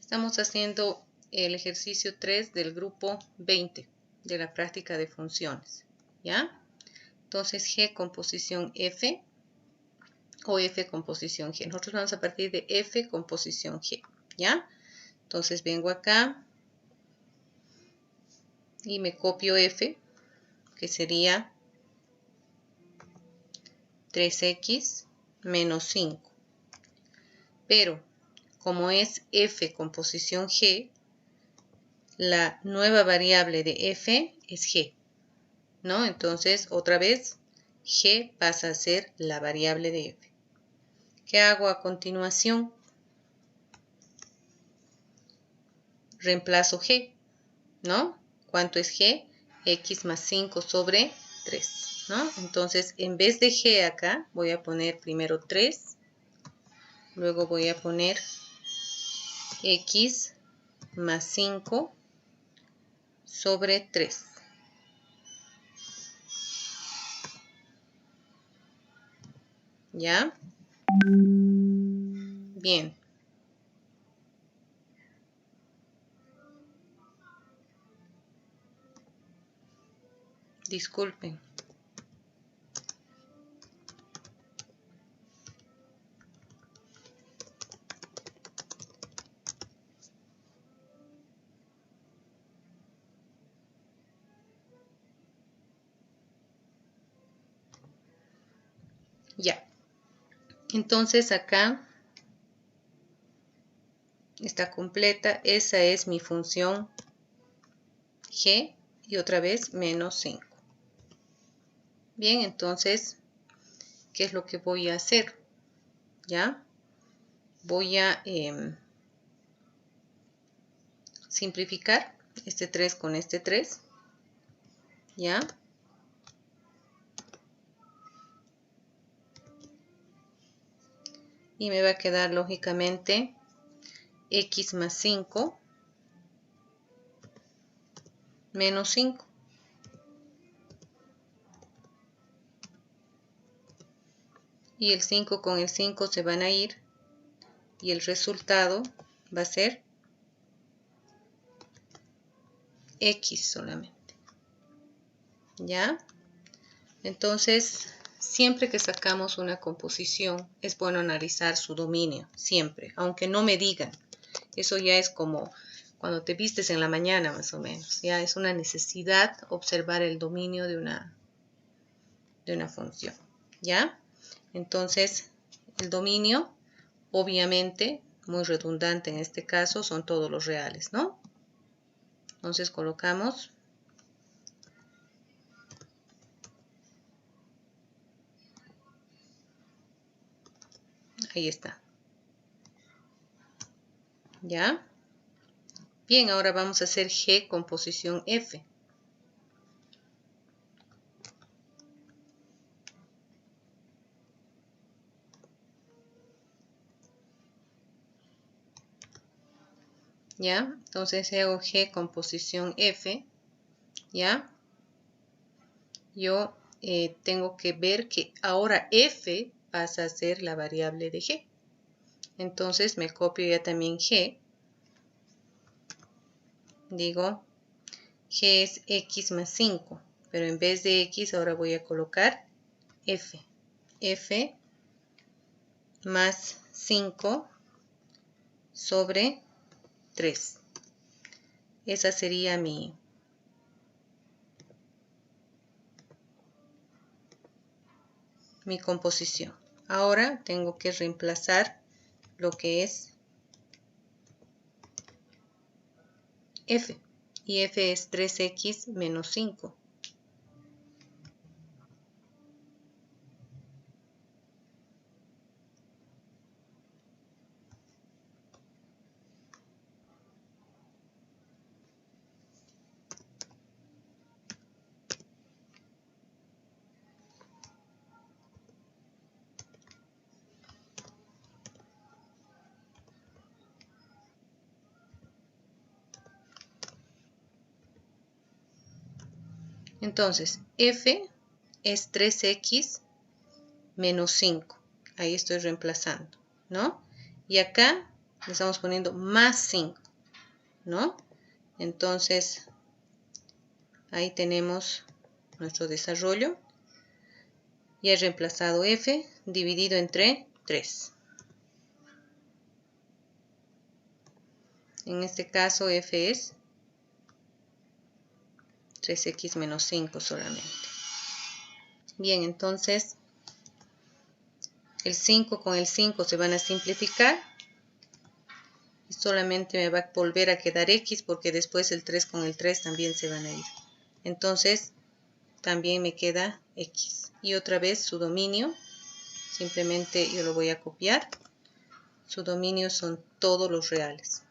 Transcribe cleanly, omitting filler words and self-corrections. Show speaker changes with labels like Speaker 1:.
Speaker 1: Estamos haciendo el ejercicio 3 del grupo 20 de la práctica de funciones, ¿ya? Entonces, G con posición F o F con posición G. Nosotros vamos a partir de F con posición G, ¿ya? Entonces, vengo acá y me copio F, que sería 3x menos 5. Pero, como es F con posición G, la nueva variable de F es G, ¿no? Entonces, otra vez, G pasa a ser la variable de F. ¿Qué hago a continuación? Reemplazo G, ¿no? ¿Cuánto es G? X más 5 sobre 3, ¿no? Entonces, en vez de G acá, voy a poner primero 3, luego voy a poner X más 5 sobre 3. ¿Ya? Bien. Disculpen. Ya. Entonces acá está completa. Esa es mi función G y otra vez menos 5. Bien, entonces, ¿qué es lo que voy a hacer? ¿Ya? Voy a simplificar este 3 con este 3. ¿Ya? Y me va a quedar lógicamente X más 5 menos 5. Y el 5 con el 5 se van a ir. Y el resultado va a ser X solamente. ¿Ya? Entonces, siempre que sacamos una composición, es bueno analizar su dominio, siempre, aunque no me digan. Eso ya es como cuando te vistes en la mañana, más o menos. Ya es una necesidad observar el dominio de una función. ¿Ya? Entonces, el dominio, obviamente, muy redundante en este caso, son todos los reales, ¿no? Entonces, colocamos ahí está. ¿Ya? Bien, ahora vamos a hacer G con posición F. ¿Ya? Entonces hago G con posición F. ¿Ya? Yo tengo que ver que ahora F pasa a ser la variable de G. Entonces me copio ya también G. Digo, G es X más 5. Pero en vez de X ahora voy a colocar F. F más 5 sobre 3. Esa sería mi composición. Ahora tengo que reemplazar lo que es F. Y F es 3x menos 5. Entonces, F es 3x menos 5. Ahí estoy reemplazando, ¿no? Y acá le estamos poniendo más 5, ¿no? Entonces, ahí tenemos nuestro desarrollo. Y he reemplazado f dividido entre 3. En este caso, f es 3x menos 5 solamente. Bien, entonces, el 5 con el 5 se van a simplificar. Y solamente me va a volver a quedar x porque después el 3 con el 3 también se van a ir. Entonces, también me queda x. Y otra vez su dominio, simplemente yo lo voy a copiar. Su dominio son todos los reales.